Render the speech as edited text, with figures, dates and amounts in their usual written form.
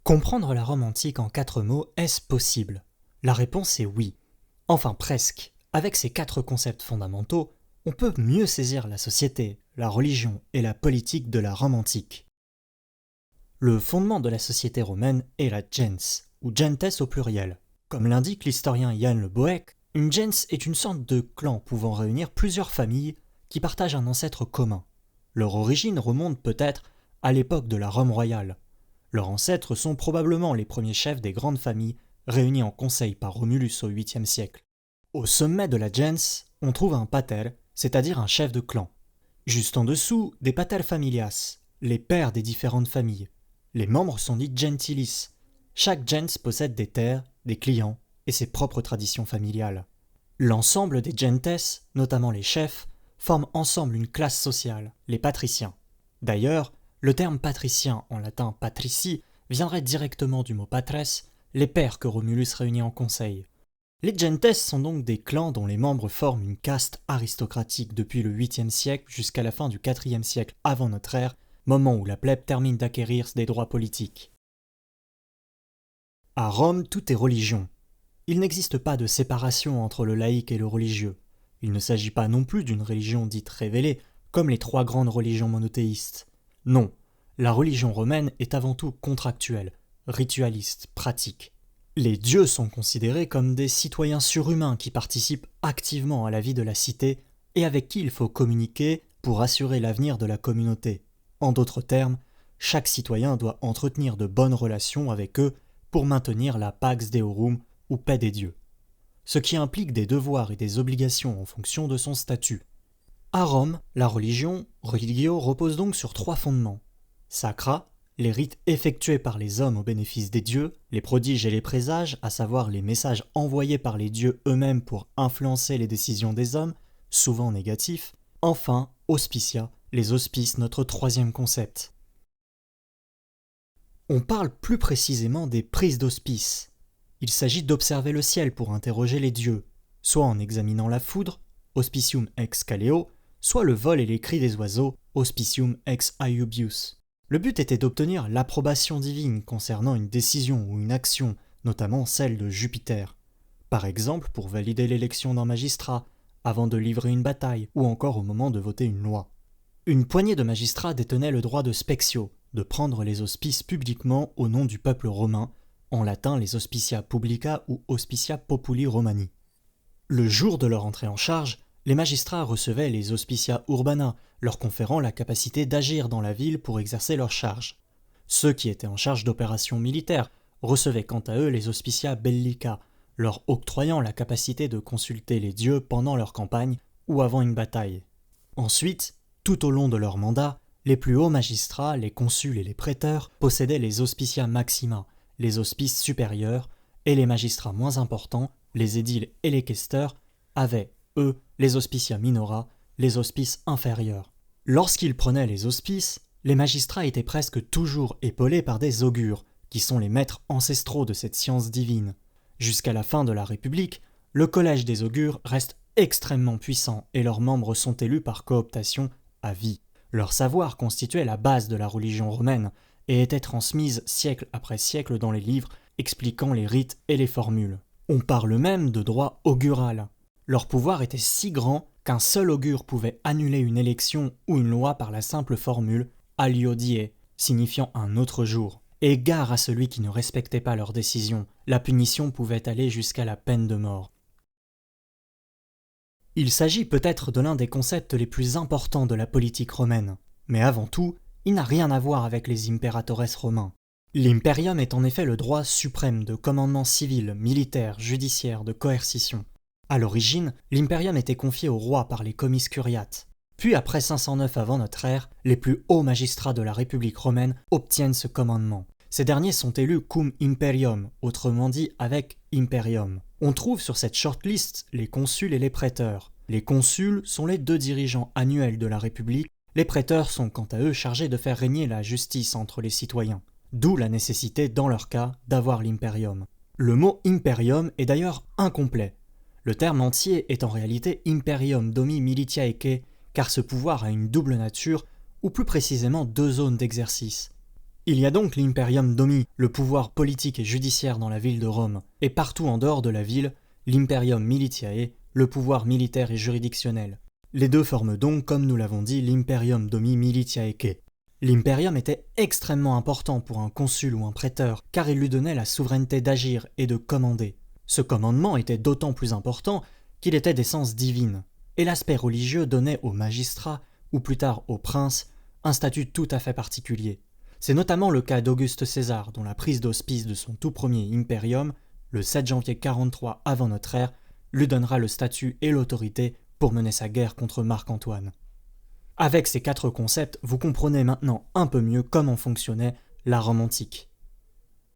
Comprendre la Rome antique en 4 mots, est-ce possible? La réponse est oui. Enfin presque. Avec ces 4 concepts fondamentaux, on peut mieux saisir la société, la religion et la politique de la Rome antique. Le fondement de la société romaine est la gens, ou gentes au pluriel. Comme l'indique l'historien Jan Le Boec, une gens est une sorte de clan pouvant réunir plusieurs familles qui partagent un ancêtre commun. Leur origine remonte peut-être à l'époque de la Rome royale. Leurs ancêtres sont probablement les premiers chefs des grandes familles réunis en conseil par Romulus au 8e siècle. Au sommet de la gens, on trouve un pater, c'est-à-dire un chef de clan. Juste en dessous, des pater familias, les pères des différentes familles. Les membres sont dits gentilis. Chaque gens possède des terres, des clients et ses propres traditions familiales. L'ensemble des gentes, notamment les chefs, forment ensemble une classe sociale, les patriciens. D'ailleurs, le terme patricien, en latin patrici, viendrait directement du mot patres, les pairs que Romulus réunit en conseil. Les gentes sont donc des clans dont les membres forment une caste aristocratique depuis le 8e siècle jusqu'à la fin du 4e siècle avant notre ère, moment où la plèbe termine d'acquérir des droits politiques. À Rome, tout est religion. Il n'existe pas de séparation entre le laïque et le religieux. Il ne s'agit pas non plus d'une religion dite révélée, comme les 3 grandes religions monothéistes. Non, la religion romaine est avant tout contractuelle, ritualiste, pratique. Les dieux sont considérés comme des citoyens surhumains qui participent activement à la vie de la cité et avec qui il faut communiquer pour assurer l'avenir de la communauté. En d'autres termes, chaque citoyen doit entretenir de bonnes relations avec eux pour maintenir la pax deorum ou paix des dieux. Ce qui implique des devoirs et des obligations en fonction de son statut. À Rome, la religion, religio, repose donc sur 3 fondements. Sacra, les rites effectués par les hommes au bénéfice des dieux, les prodiges et les présages, à savoir les messages envoyés par les dieux eux-mêmes pour influencer les décisions des hommes, souvent négatifs. Enfin, auspicia, les auspices, notre 3e concept. On parle plus précisément des prises d'auspices. Il s'agit d'observer le ciel pour interroger les dieux, soit en examinant la foudre, auspicium ex caleo, soit le vol et les cris des oiseaux, auspicium ex aeubius. Le but était d'obtenir l'approbation divine concernant une décision ou une action, notamment celle de Jupiter. Par exemple, pour valider l'élection d'un magistrat, avant de livrer une bataille, ou encore au moment de voter une loi. Une poignée de magistrats détenaient le droit de spectio, de prendre les auspices publiquement au nom du peuple romain, en latin les auspicia publica ou auspicia populi romani. Le jour de leur entrée en charge, les magistrats recevaient les auspicia urbana, leur conférant la capacité d'agir dans la ville pour exercer leurs charges. Ceux qui étaient en charge d'opérations militaires recevaient quant à eux les auspicia bellica, leur octroyant la capacité de consulter les dieux pendant leur campagne ou avant une bataille. Ensuite, tout au long de leur mandat, les plus hauts magistrats, les consuls et les préteurs possédaient les auspicia maxima, les auspices supérieurs, et les magistrats moins importants, les édiles et les questeurs, avaient, eux, les auspicia minora, les auspices inférieurs. Lorsqu'ils prenaient les auspices, les magistrats étaient presque toujours épaulés par des augures, qui sont les maîtres ancestraux de cette science divine. Jusqu'à la fin de la République, le collège des augures reste extrêmement puissant et leurs membres sont élus par cooptation à vie. Leur savoir constituait la base de la religion romaine et était transmise siècle après siècle dans les livres expliquant les rites et les formules. On parle même de droit augural. Leur pouvoir était si grand qu'un seul augure pouvait annuler une élection ou une loi par la simple formule « alio die », signifiant un autre jour. Et gare à celui qui ne respectait pas leur décision, la punition pouvait aller jusqu'à la peine de mort. Il s'agit peut-être de l'un des concepts les plus importants de la politique romaine, mais avant tout, il n'a rien à voir avec les imperatores romains. L'imperium est en effet le droit suprême de commandement civil, militaire, judiciaire, de coercition. À l'origine, l'imperium était confié au roi par les comices curiates. Puis après 509 avant notre ère, les plus hauts magistrats de la République romaine obtiennent ce commandement. Ces derniers sont élus cum imperium, autrement dit avec imperium. On trouve sur cette shortlist les consuls et les préteurs. Les consuls sont les 2 dirigeants annuels de la République, les préteurs sont quant à eux chargés de faire régner la justice entre les citoyens. D'où la nécessité, dans leur cas, d'avoir l'imperium. Le mot imperium est d'ailleurs incomplet. Le terme entier est en réalité imperium domi militiae, car ce pouvoir a une double nature, ou plus précisément 2 zones d'exercice. Il y a donc l'Imperium Domi, le pouvoir politique et judiciaire dans la ville de Rome, et partout en dehors de la ville, l'Imperium Militiae, le pouvoir militaire et juridictionnel. Les deux forment donc, comme nous l'avons dit, l'Imperium Domi Militiae. L'Imperium était extrêmement important pour un consul ou un préteur, car il lui donnait la souveraineté d'agir et de commander. Ce commandement était d'autant plus important qu'il était d'essence divine, et l'aspect religieux donnait aux magistrats, ou plus tard aux princes, un statut tout à fait particulier. C'est notamment le cas d'Auguste César, dont la prise d'hospice de son tout premier impérium, le 7 janvier 43 avant notre ère, lui donnera le statut et l'autorité pour mener sa guerre contre Marc-Antoine. Avec ces 4 concepts, vous comprenez maintenant un peu mieux comment fonctionnait la Rome antique.